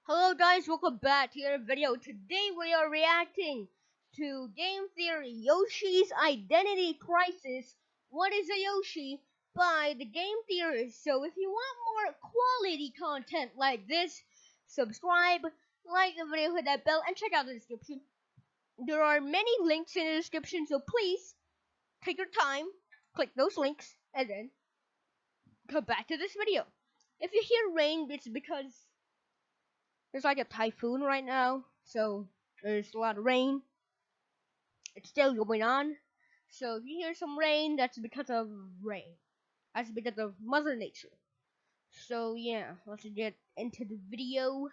Hello guys, welcome back to your video. Today we are reacting to Game Theory Yoshi's Identity Crisis. What is a Yoshi? By the Game Theory. So if you want more quality content like this, subscribe, like the video, hit that bell, and check out the description. There are many links in the description, so please take your time, click those links, and then come back to this video. If you hear rain, it's because there's like a typhoon right now, so there's a lot of rain. It's still going on. So if you hear some rain, that's because of rain. That's because of Mother Nature. So yeah, let's get into the video.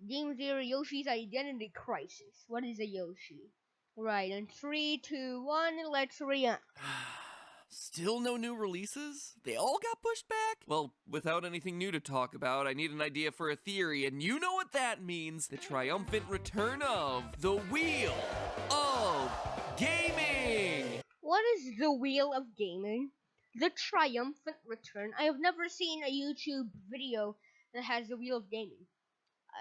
Game Theory Yoshi's Identity Crisis. What is a Yoshi? Right, in 3, 2, 1, let's react. Still no new releases? They all got pushed back? Well, without anything new to talk about, I need an idea for a theory, and you know what that means. The triumphant return of the Wheel of Gaming! What is the Wheel of Gaming? The triumphant return? I have never seen a YouTube video that has the Wheel of Gaming.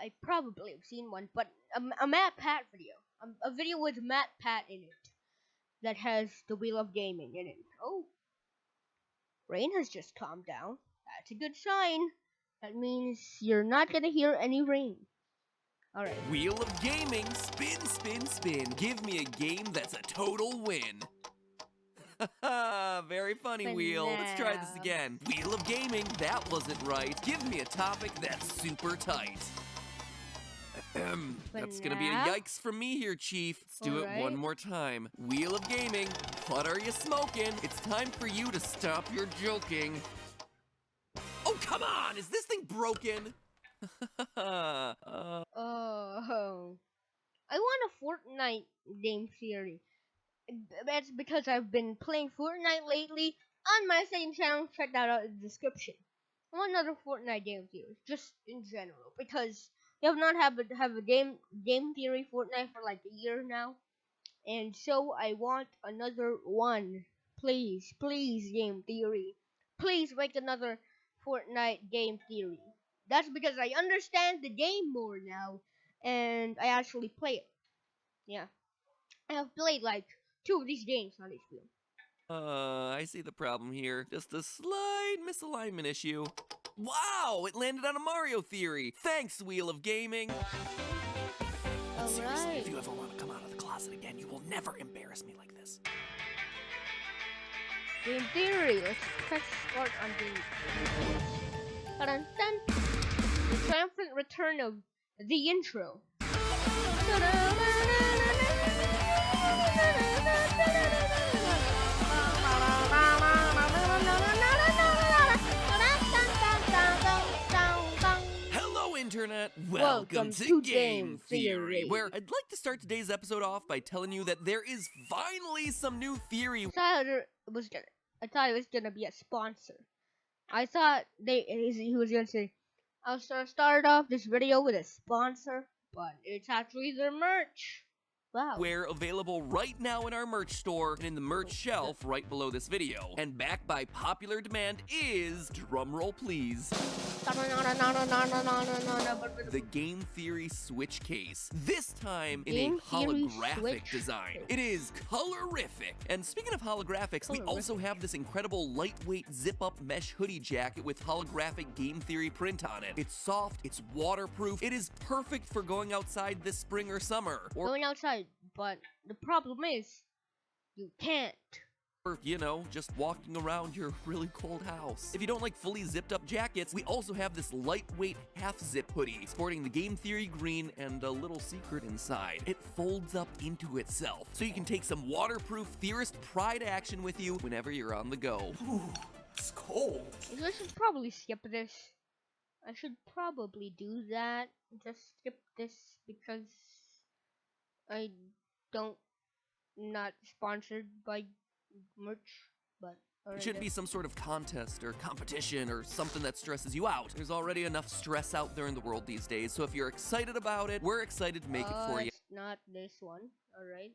I probably have seen one, but a Matt Pat video. A video with Matt Pat in it that has the Wheel of Gaming in it. Oh, rain has just calmed down. That's a good sign. That means you're not gonna hear any rain. Alright. Wheel of Gaming, spin, spin, spin. Give me a game that's a total win. Haha, very funny, Wheel. Let's try this again. Wheel of Gaming, that wasn't right. Give me a topic that's super tight. That's gonna be a yikes from me here, Chief. Let's do it one more time. Wheel of Gaming, what are you smoking? It's time for you to stop your joking. Oh, come on! Is this thing broken? Oh. I want a Fortnite game theory. That's because I've been playing Fortnite lately on my same channel. Check that out in the description. I want another Fortnite game theory, just in general, because we have not have a game theory Fortnite for like a year now, and so I want another one. Please, game theory. Please make another Fortnite game theory. That's because I understand the game more now, and I actually play it. Yeah, I have played like 2 of these games on HBO. I see the problem here. Just a slight misalignment issue. Wow, it landed on a Mario theory. Thanks, Wheel of Gaming. But seriously, if you ever want to come out of the closet again, you will never embarrass me like this. Game theory. Let's press start on game theory. Dun-dun-dun. The triumphant return of the intro. Internet, welcome to Game Theory, where I'd like to start today's episode off by telling you that there is finally some new theory. I thought it was gonna be a sponsor. I thought he was gonna say, I'll start off this video with a sponsor, but it's actually their merch. Wow. We're available right now in our merch store and in the merch shelf right below this video. And backed by popular demand is, drumroll please, the Game Theory Switch case. This time in a holographic design. It is colorific. And speaking of holographics, we also have this incredible lightweight zip-up mesh hoodie jacket with holographic Game Theory print on it. It's soft, it's waterproof, it is perfect for going outside this spring or summer. Or going outside, but the problem is, you can't. Or, you know, just walking around your really cold house. If you don't like fully zipped up jackets, we also have this lightweight half-zip hoodie, sporting the Game Theory green and a little secret inside. It folds up into itself, so you can take some waterproof Theorist pride action with you whenever you're on the go. Ooh, it's cold. I should probably skip this. I should probably do that. Just skip this because I don't, not sponsored by merch, but it shouldn't be some sort of contest or competition or something that stresses you out. There's already enough stress out there in the world these days, so if you're excited about it, we're excited to make it for you. It's not this one. Alright,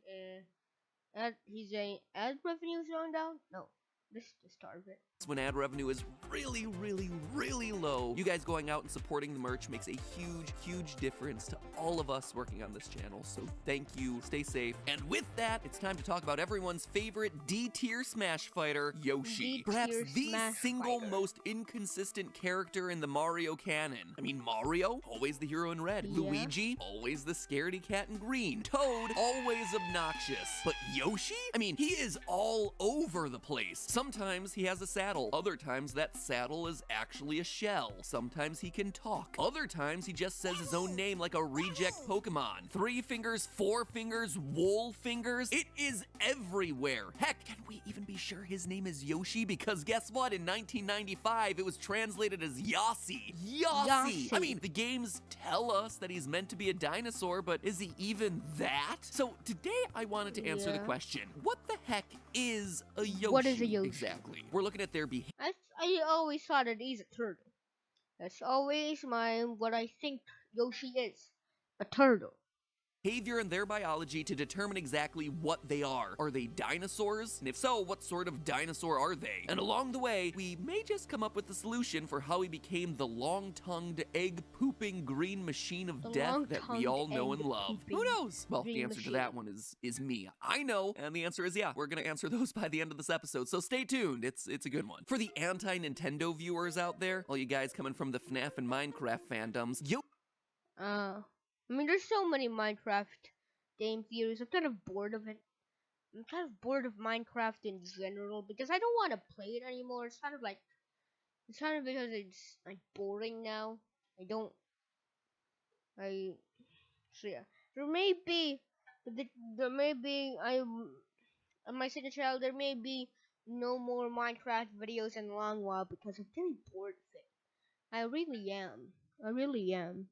he's saying ad revenue is going down? No, this is the start of it. when ad revenue is really low. You guys going out and supporting the merch makes a huge difference to all of us working on this channel, so thank you, stay safe. And with that, it's time to talk about everyone's favorite D-tier Smash fighter, Yoshi. Perhaps the single most inconsistent character in the Mario canon. I mean, Mario, always the hero in red. Yeah. Luigi, always the scaredy cat in green. Toad, always obnoxious. But Yoshi? I mean, he is all over the place. Sometimes he has a saddle. Other times that saddle is actually a shell. Sometimes he can talk. Other times he just says his own name like a reject Pokemon. 3 fingers, 4 fingers, wool fingers. It is everywhere. Heck, can we even be sure his name is Yoshi? Because guess what? In 1995, it was translated as Yossi. Yossi. I mean, the games tell us that he's meant to be a dinosaur, but is he even that? So today I wanted to answer the question, what the heck is a Yoshi? What is a Yoshi? Exactly. We're looking at their behavior. I always thought that he's a turtle. That's always what I think Yoshi is. A turtle. Behavior and their biology to determine exactly what they are. Are they dinosaurs? And if so, what sort of dinosaur are they? And along the way, we may just come up with the solution for how he became the long-tongued, egg-pooping green machine of death that we all know and love. Who knows? Well, the answer to that one is me. I know, and the answer is yeah. We're gonna answer those by the end of this episode, so stay tuned. It's a good one. For the anti-Nintendo viewers out there, all you guys coming from the FNAF and Minecraft fandoms, I mean, there's so many Minecraft game theories. I'm kind of bored of it. I'm kind of bored of Minecraft in general because I don't want to play it anymore. It's kind of because it's like boring now. So yeah. There may be on my second channel there may be no more Minecraft videos in a long while because I'm getting bored of it. I really am.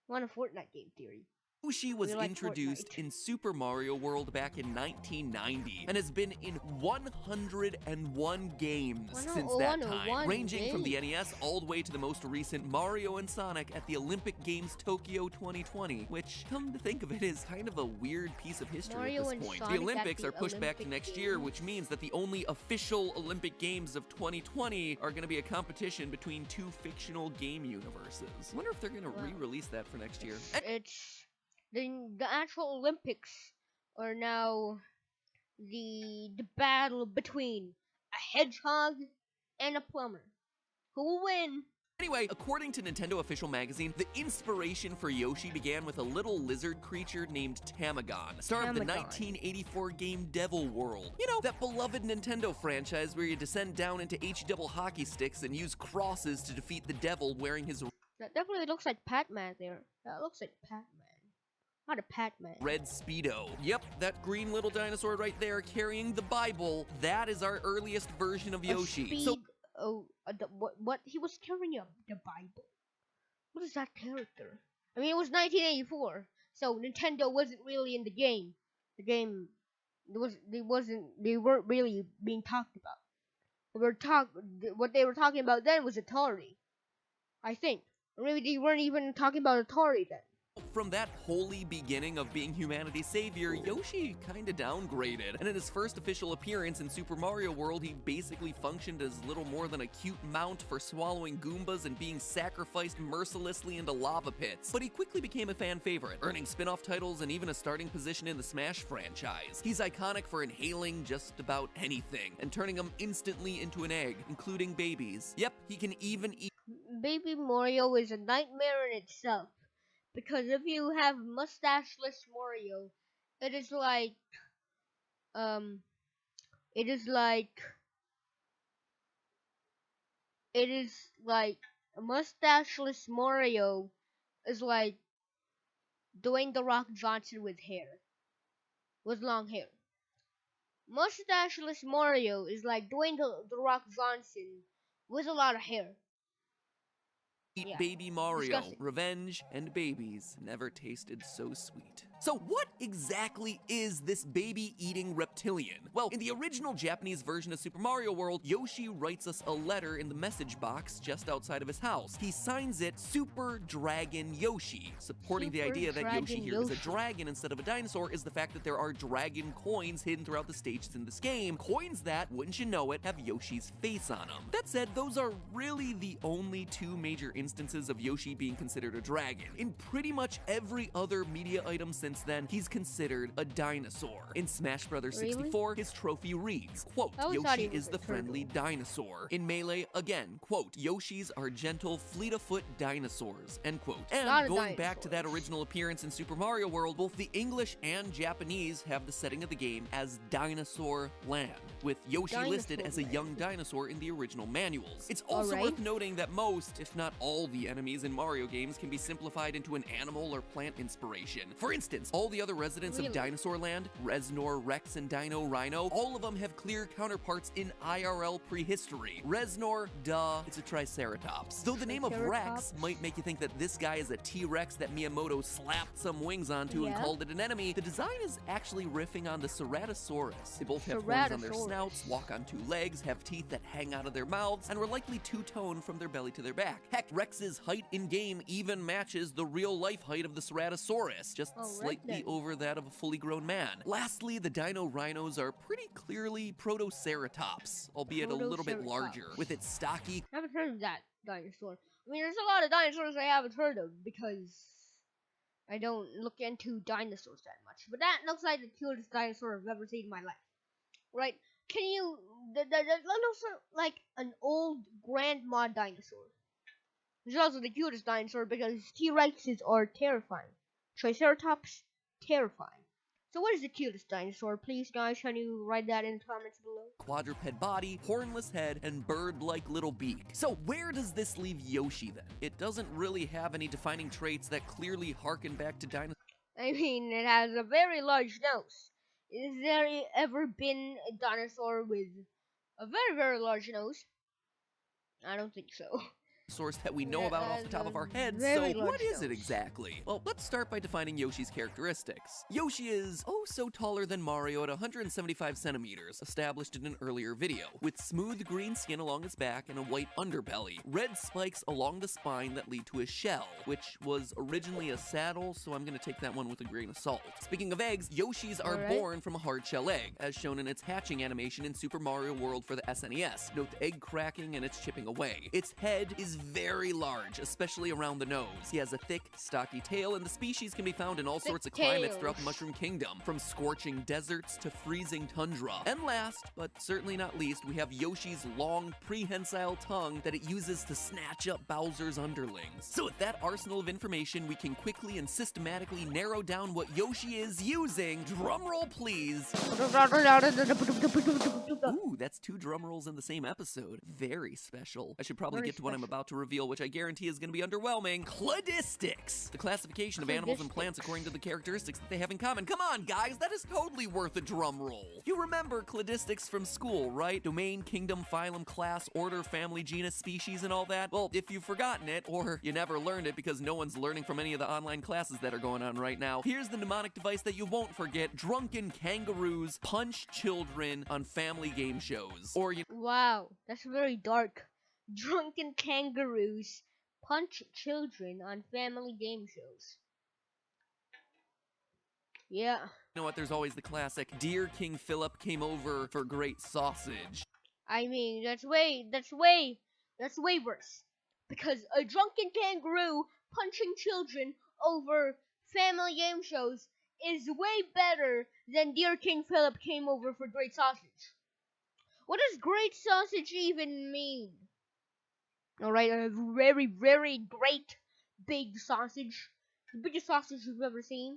Want a Fortnite game theory. Yoshi was introduced in Super Mario World back in 1990 and has been in 101 games since that time, ranging from the NES all the way to the most recent Mario and Sonic at the Olympic Games Tokyo 2020, which, come to think of it, is kind of a weird piece of history at this point. The Olympics are pushed back to next year, which means that the only official Olympic Games of 2020 are going to be a competition between 2 fictional game universes. I wonder if they're going to re-release that for next year. The actual Olympics are now the battle between a hedgehog and a plumber. Who will win? Anyway, according to Nintendo Official Magazine, the inspiration for Yoshi began with a little lizard creature named Tamagon, star of the 1984 game Devil World. You know, that beloved Nintendo franchise where you descend down into H-double hockey sticks and use crosses to defeat the devil wearing his... That definitely looks like Pac-Man there. That looks like Pac-Man. Not a Pac-Man. Red Speedo. Yep, that green little dinosaur right there carrying the Bible. That is our earliest version of Yoshi. What? He was carrying the Bible? What is that character? I mean, it was 1984, so Nintendo wasn't really in the game. They weren't really being talked about. What they were talking about then was Atari, I think. Or maybe they weren't even talking about Atari then. From that holy beginning of being humanity's savior, Yoshi kinda downgraded, and in his first official appearance in Super Mario World, he basically functioned as little more than a cute mount for swallowing Goombas and being sacrificed mercilessly into lava pits. But he quickly became a fan favorite, earning spin-off titles and even a starting position in the Smash franchise. He's iconic for inhaling just about anything, and turning them instantly into an egg, including babies. Yep, he can even eat... Baby Mario is a nightmare in itself. Because if you have mustacheless Mario, it is like a mustacheless Mario is like Dwayne The Rock Johnson with long hair. Mustacheless Mario is like Dwayne The Rock Johnson with a lot of hair. Eat Yeah. Baby Mario. Disgusting. Revenge and babies never tasted so sweet. So what exactly is this baby-eating reptilian? Well, in the original Japanese version of Super Mario World, Yoshi writes us a letter in the message box just outside of his house. He signs it Super Dragon Yoshi. Supporting the idea that Yoshi here is a dragon instead of a dinosaur is the fact that there are dragon coins hidden throughout the stages in this game. Coins that, wouldn't you know it, have Yoshi's face on them. That said, those are really the only two major instances of Yoshi being considered a dragon. In pretty much every other media item since then, he's considered a dinosaur. In Smash Bros. 64, his trophy reads, quote, Yoshi is the friendly dinosaur. In Melee, again, quote, Yoshis are gentle, fleet-of-foot dinosaurs, end quote. And going back to that original appearance in Super Mario World, both the English and Japanese have the setting of the game as Dinosaur Land, with Yoshi listed as a young dinosaur in the original manuals. It's also worth noting that most, if not all, the enemies in Mario games can be simplified into an animal or plant inspiration. For instance, all the other residents of Dinosaur Land, Reznor, Rex, and Dino Rhino, all of them have clear counterparts in IRL prehistory. Reznor, duh, it's a Triceratops. Though the name of Rex might make you think that this guy is a T-Rex that Miyamoto slapped some wings onto and called it an enemy, the design is actually riffing on the Ceratosaurus. They both have horns on their snouts, walk on two legs, have teeth that hang out of their mouths, and were likely two-toned from their belly to their back. Heck, Rex's height in-game even matches the real-life height of the Ceratosaurus, just slightly over that of a fully grown man. Lastly, the Dino Rhinos are pretty clearly Protoceratops, albeit a little bit larger, with its stocky... I haven't heard of that dinosaur. I mean, there's a lot of dinosaurs I haven't heard of because I don't look into dinosaurs that much. But that looks like the cutest dinosaur I've ever seen in my life. Right? Can you... That looks like an old grandma dinosaur. It's also the cutest dinosaur because T-Rexes are terrifying. Triceratops, terrifying. So what is the cutest dinosaur? Please, guys, can you write that in the comments below? Quadruped body, hornless head, and bird-like little beak. So where does this leave Yoshi then? It doesn't really have any defining traits that clearly harken back to dinosaurs. I mean, it has a very large nose. Is there ever been a dinosaur with a very, very large nose? I don't think so. Source that we know about off the top of our heads, so what is it exactly? Well, let's start by defining Yoshi's characteristics. Yoshi is so taller than Mario at 175 centimeters, established in an earlier video, with smooth green skin along his back and a white underbelly, red spikes along the spine that lead to his shell, which was originally a saddle, so I'm gonna take that one with a grain of salt. Speaking of eggs, Yoshis are born from a hard shell egg, as shown in its hatching animation in Super Mario World for the SNES. Note the egg cracking and it's chipping away. Its head is very large, especially around the nose. He has a thick, stocky tail, and the species can be found in all sorts of climates throughout the Mushroom Kingdom, from scorching deserts to freezing tundra. And last, but certainly not least, we have Yoshi's long, prehensile tongue that it uses to snatch up Bowser's underlings. So with that arsenal of information, we can quickly and systematically narrow down what Yoshi is using. Drumroll, please. Ooh, that's 2 drum rolls in the same episode. Very special. I should probably get to what I'm about to reveal, which I guarantee is going to be underwhelming. Cladistics! The classification of animals and plants according to the characteristics that they have in common. Come on, guys, that is totally worth a drum roll. You remember cladistics from school, right? Domain, kingdom, phylum, class, order, family, genus, species, and all that? Well, if you've forgotten it, or you never learned it because no one's learning from any of the online classes that are going on right now, here's the mnemonic device that you won't forget. Drunken kangaroos punch children on family game shows. Or wow, that's very dark. Drunken kangaroos punch children on family game shows. Yeah. You know what, there's always the classic, Dear King Philip came over for great sausage. I mean, that's way worse. Because a drunken kangaroo punching children over family game shows is way better than Dear King Philip came over for great sausage. What does great sausage even mean? Alright, a very, very great big sausage. The biggest sausage you've ever seen.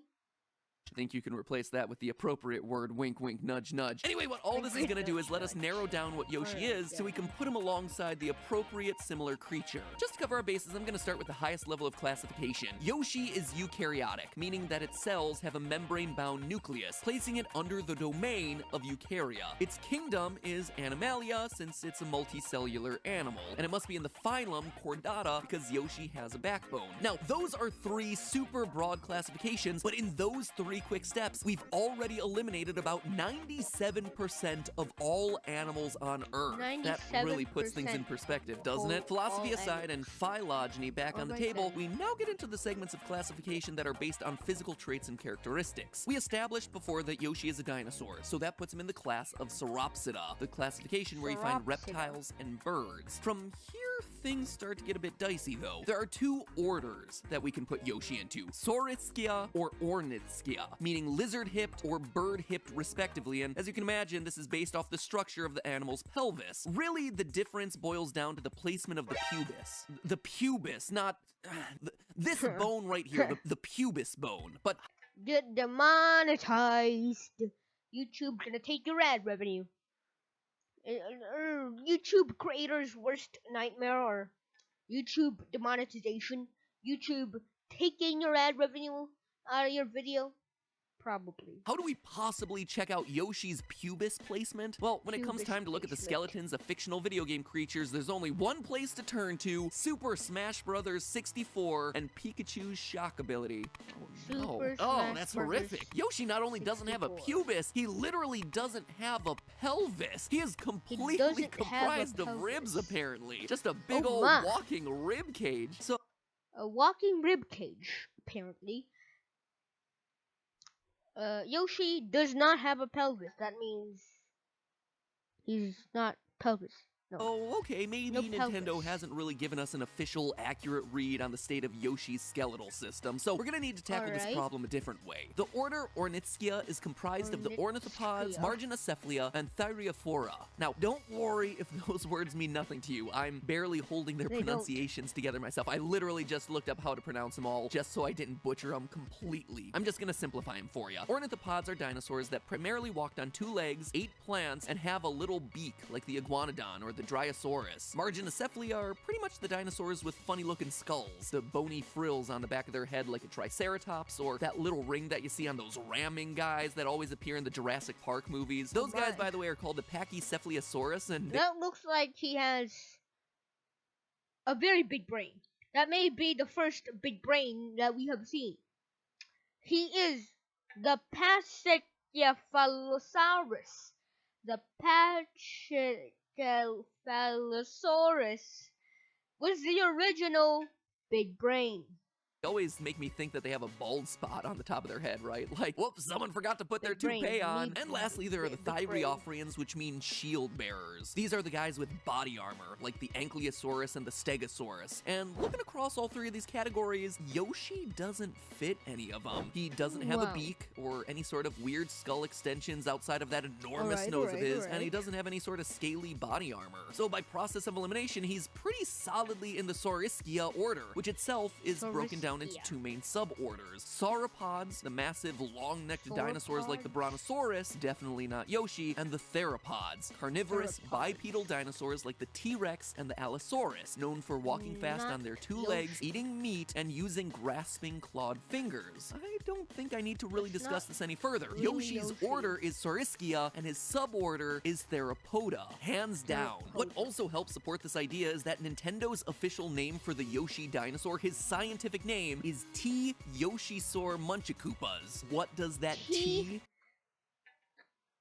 I think you can replace that with the appropriate word, wink, wink, nudge, nudge. Anyway, what all this is going to do is let us narrow down what Yoshi is so we can put him alongside the appropriate similar creature. Just to cover our bases, I'm going to start with the highest level of classification. Yoshi is eukaryotic, meaning that its cells have a membrane-bound nucleus, placing it under the domain of eukarya. Its kingdom is Animalia, since it's a multicellular animal, and it must be in the phylum Chordata because Yoshi has a backbone. Now, those are three super broad classifications, but in those three quick steps, we've already eliminated about 97% of all animals on Earth. That really puts things in perspective, doesn't it? Philosophy aside and phylogeny back on the table, we now get into the segments of classification that are based on physical traits and characteristics. We established before that Yoshi is a dinosaur, so that puts him in the class of Sauropsida, the classification where you find reptiles and birds. From here, things start to get a bit dicey though. There are two orders that we can put Yoshi into, Saurischia or Ornithschia, meaning lizard-hipped or bird-hipped respectively, and as you can imagine, this is based off the structure of the animal's pelvis. Really, the difference boils down to the placement of the pubis. The pubis, not this bone right here, the pubis bone. But get demonetized. YouTube's gonna take your ad revenue. YouTube creators' worst nightmare or YouTube demonetization. YouTube taking your ad revenue out of your video. Probably. How do we possibly check out Yoshi's pubis placement? Well, when it comes time to look at the skeletons of fictional video game creatures, there's only one place to turn to: Super Smash Bros. 64 and Pikachu's shock ability. Oh, that's horrific. Yoshi not only doesn't have a pubis, he literally doesn't have a pelvis. He is completely comprised of ribs, apparently. Just a big old walking rib cage. So, a walking rib cage, apparently. Yoshi does not have a pelvis. That means he's not pelvis. No. Oh, okay, maybe Nintendo hasn't really given us an official, accurate read on the state of Yoshi's skeletal system, so we're gonna need to tackle this problem a different way. The order Ornithschia is comprised of the ornithopods, Marginocephalia, and Thyreophora. Now, don't worry if those words mean nothing to you. I'm barely holding their pronunciations together myself. I literally just looked up how to pronounce them all, just so I didn't butcher them completely. I'm just gonna simplify them for you. Ornithopods are dinosaurs that primarily walked on two legs, ate plants, and have a little beak, like the iguanodon or the Dryosaurus. Marginocephalia are pretty much the dinosaurs with funny-looking skulls, the bony frills on the back of their head like a triceratops, or that little ring that you see on those ramming guys that always appear in the Jurassic Park movies. Those guys, by the way, are called the Pachycephalosaurus, and that looks like he has a very big brain. That may be the first big brain that we have seen. He is the Pachycephalosaurus. The Pachycephalosaurus was the original big brain. They always make me think that they have a bald spot on the top of their head, right? Like, whoops, someone forgot to put their toupee on. And lastly, there are the Thyreophorians, which mean shield bearers. These are the guys with body armor, like the Ankylosaurus and the Stegosaurus. And looking across all three of these categories, Yoshi doesn't fit any of them. He doesn't have a beak or any sort of weird skull extensions outside of that enormous nose of his, and he doesn't have any sort of scaly body armor. So by process of elimination, he's pretty solidly in the Saurischia order, which itself is broken down into two main suborders. Sauropods, the massive long-necked dinosaurs like the Brontosaurus, definitely not Yoshi, and the Theropods, carnivorous bipedal dinosaurs like the T-Rex and the Allosaurus, known for walking fast on their two legs, eating meat, and using grasping clawed fingers. I don't think I need to really discuss this any further. Yoshi's order is Saurischia, and his suborder is Theropoda, hands down. What also helps support this idea is that Nintendo's official name for the Yoshi dinosaur, his scientific name, is T. Yoshisaur Munchakoopas. What does that T?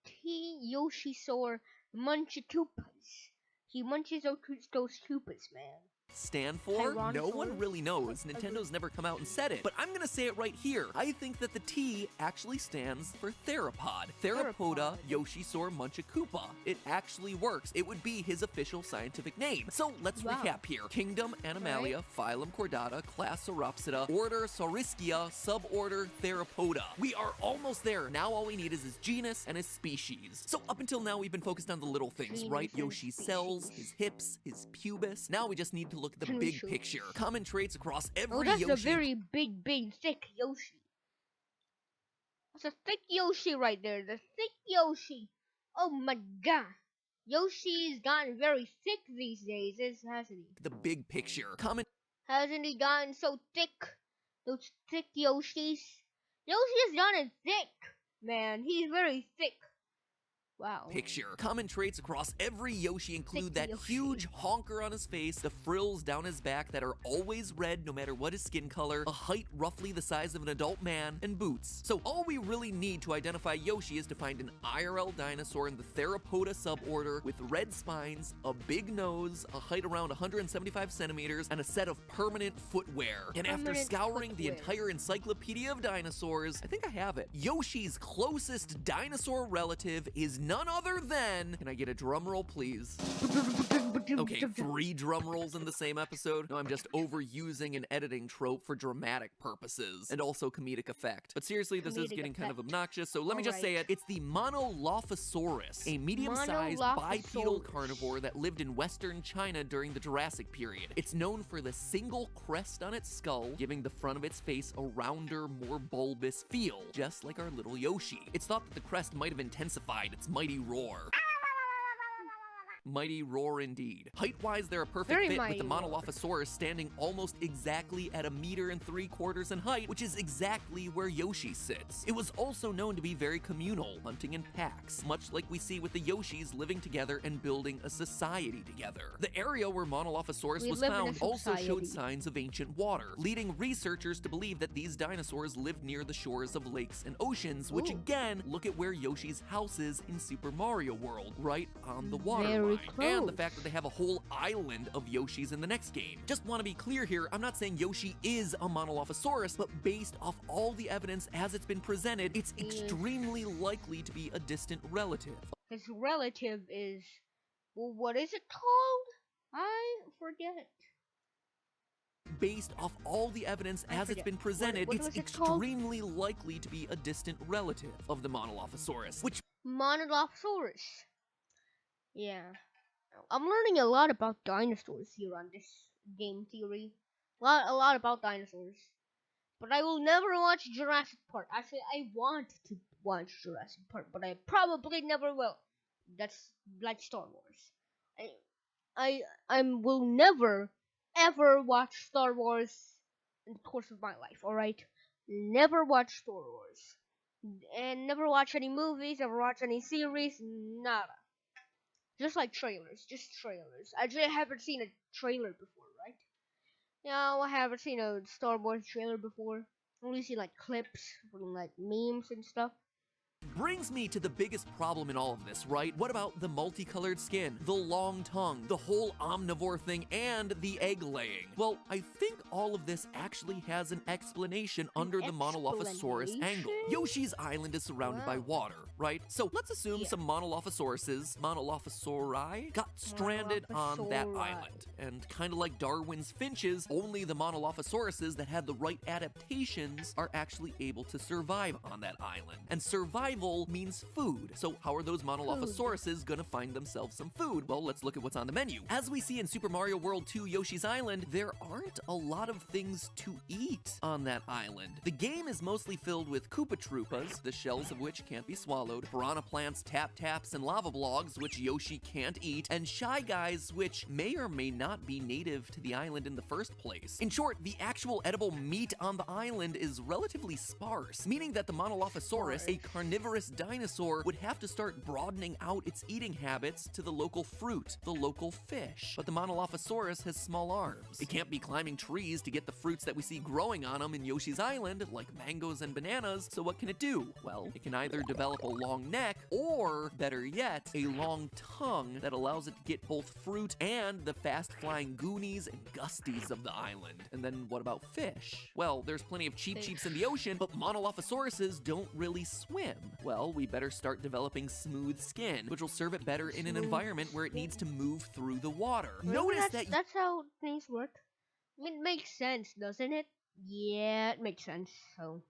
T. Yoshisaur Munchakoopas. He munches those koopas, man. Stand for? No one really knows. Nintendo's never come out and said it, but I'm gonna say it right here. I think that the T actually stands for Theropod. Theropoda Yoshisaur Munchakoopa. It actually works. It would be his official scientific name. So let's recap here. Kingdom Animalia, phylum Chordata, class Sauropsida, order Saurischia, suborder Theropoda. We are almost there. Now all we need is his genus and his species. So up until now we've been focused on the little things, right? Yoshi's cells, his hips, his pubis. Now we just need to look at the big picture. Common traits across every Yoshi. Oh, that's a very big, thick Yoshi. It's a thick Yoshi right there. The thick Yoshi. Oh my god. Yoshi's gotten very thick these days, hasn't he? The big picture. Comment. Hasn't he gotten so thick? Those thick Yoshis. Yoshi has gotten thick. Man, he's very thick. Wow. Picture. Common traits across every Yoshi include Thick that Yoshi. huge honker on his face, the frills down his back that are always red no matter what his skin color, a height roughly the size of an adult man, and boots. So all we really need to identify Yoshi is to find an IRL dinosaur in the Theropoda suborder with red spines, a big nose, a height around 175 centimeters, and a set of permanent footwear. And after Permanent scouring the footwear. entire encyclopedia of dinosaurs, I think I have it. Yoshi's closest dinosaur relative is none other than... Can I get a drum roll, please? Okay, 3 drum rolls in the same episode? No, I'm just overusing an editing trope for dramatic purposes and also comedic effect. But seriously, this is Comedic getting kind of effect. obnoxious, so let me just say it. It's the Monolophosaurus, a medium-sized bipedal Monolophosaurus. carnivore that lived in western China during the Jurassic period. It's known for the single crest on its skull, giving the front of its face a rounder, more bulbous feel, just like our little Yoshi. It's thought that the crest might have intensified its mighty roar. Mighty roar indeed. Height-wise, they're a perfect Very fit, with mighty the roar. Monolophosaurus standing almost exactly at 1.75 meters in height, which is exactly where Yoshi sits. It was also known to be very communal, hunting in packs, much like we see with the Yoshis living together and building a society together. The area where Monolophosaurus We was live in a found also showed society. signs of ancient water, leading researchers to believe that these dinosaurs lived near the shores of lakes and oceans, which Ooh. again, look at where Yoshi's house is in Super Mario World, right on the water Very line. And the close. fact that they have a whole island of Yoshis in the next game. Just want to be clear here, I'm not saying Yoshi is a Monolophosaurus, but based off all the evidence as it's been presented, it's Yes. extremely likely to be a distant relative. His relative is, well, what is it called? I forget. Based off all the evidence I as it's forget. been presented, What it's was it called? extremely likely to be a distant relative of the Monolophosaurus, which Monolophosaurus. Yeah. I'm learning a lot about dinosaurs here on this game theory. A lot about dinosaurs. But I will never watch Jurassic Park. Actually, I want to watch Jurassic Park, but I probably never will. That's like Star Wars. I will never ever watch Star Wars in the course of my life. All right, never watch Star Wars, and never watch any movies, never watch any series, nada. Just like trailers, just trailers. I just haven't seen a trailer before, right? No, I haven't seen a Star Wars trailer before. Only seen like clips from like memes and stuff. brings me to the biggest problem in all of this, right? What about the multicolored skin, the long tongue, the whole omnivore thing, and the egg laying? Well, I think all of this actually has an explanation under the Monolophosaurus angle. Explanation? Yoshi's island is surrounded by Wow. water, right? So let's assume Yeah. some Monolophosauri, got stranded on that Monolophosauri. island. And kind of like Darwin's finches, only the Monolophosauruses that had the right adaptations are actually able to survive on that island. And survival means food. So how are those Monolophosauruses gonna find themselves some food? Well, let's look at what's on the menu. As we see in Super Mario World 2 Yoshi's Island, there aren't a lot of things to eat on that island. The game is mostly filled with Koopa Troopas, the shells of which can't be swallowed, piranha plants, tap taps, and lava blogs, which Yoshi can't eat, and Shy Guys, which may or may not be native to the island in the first place. In short, the actual edible meat on the island is relatively sparse, meaning that the Monolophosaurus, a carnivorous dinosaur, would have to start broadening out its eating habits to the local fruit, the local fish. But the Monolophosaurus has small arms. It can't be climbing trees to get the fruits that we see growing on them in Yoshi's Island, like mangoes and bananas, so what can it do? Well, it can either develop a long neck, or, better yet, a long tongue that allows it to get both fruit and the fast-flying goonies and gusties of the island. And then what about fish? Well, there's plenty of cheeps in the ocean, but Monolophosauruses don't really swim. Well, we better start developing smooth skin, which will serve it better in an Smooth environment where it needs to move through the water. Really, Notice that's how things work. I mean, it makes sense, doesn't it? Yeah, it makes sense. So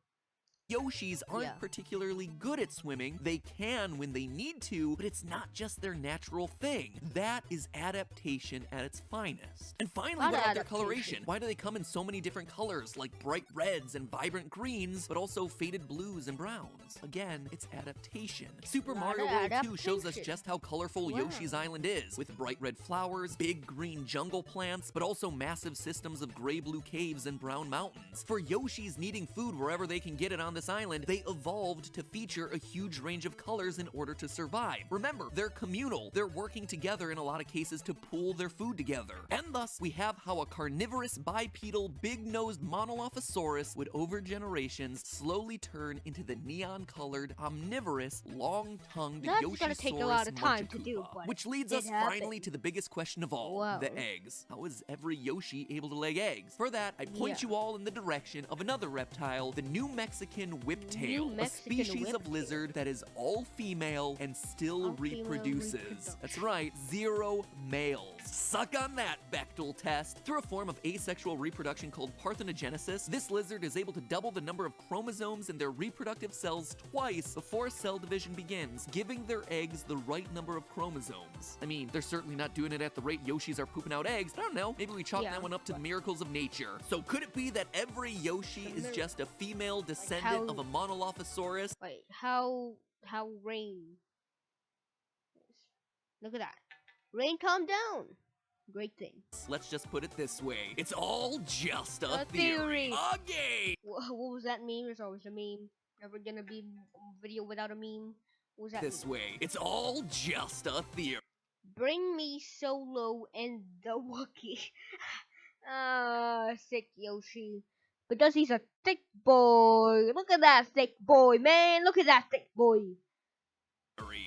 Yoshis aren't particularly good at swimming. They can when they need to, but it's not just their natural thing. That is adaptation at its finest. And finally, what about their coloration? Why do they come in so many different colors, like bright reds and vibrant greens, but also faded blues and browns? Again, it's adaptation. Super Mario World 2 shows us just how colorful Yoshi's Island is, with bright red flowers, big green jungle plants, but also massive systems of gray-blue caves and brown mountains. For Yoshis needing food wherever they can get it on this island, they evolved to feature a huge range of colors in order to survive. Remember, they're communal. They're working together in a lot of cases to pool their food together. And thus, we have how a carnivorous, bipedal, big-nosed Monolophosaurus would over generations slowly turn into the neon-colored, omnivorous, long-tongued Yoshisaurus Munchakoopa. Which leads us finally to the biggest question of all, the eggs. How is every Yoshi able to lay eggs? For that, I point you all in the direction of another reptile, the New Mexican whiptail, a species of lizard that is all female and still reproduces. That's right, 0 males. Suck on that, Bechtel test. Through a form of asexual reproduction called parthenogenesis, this lizard is able to double the number of chromosomes in their reproductive cells twice before cell division begins, giving their eggs the right number of chromosomes. I mean, they're certainly not doing it at the rate Yoshis are pooping out eggs. I don't know, maybe we chalk that one up to the miracles of nature. So could it be that every Yoshi is just a female descendant of a Monolophosaurus? Wait, how Rain? Look at that. Rain, calm down. Great thing. Let's just put it this way. It's all just a theory. Again! What was that meme? There's always a meme. Never gonna be a video without a meme. What was that this meme? way. It's all just a theory. Bring me Solo and the Wookiee. Sick Yoshi. Because he's a thick boy. Look at that thick boy, man. Look at that thick boy.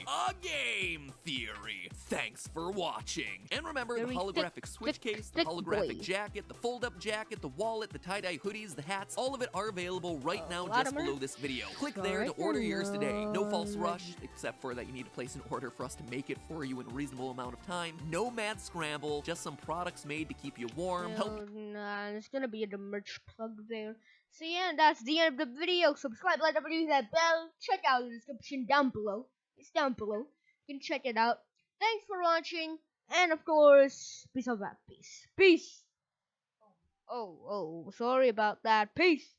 A game theory. Thanks for watching. And remember, the holographic switch case, the holographic jacket, the fold-up jacket, the wallet, the tie-dye hoodies, the hats, all of it are available right now just below this video. Click there to order yours today. No false rush, except for that you need to place an order for us to make it for you in a reasonable amount of time. No mad scramble, just some products made to keep you warm. Nah, there's gonna be the merch plug there. So yeah, that's the end of the video. Subscribe, like, ring that bell. Check out the description down below. It's down below. You can check it out. Thanks for watching, and of course, peace out, peace. Peace. Oh, sorry about that. Peace.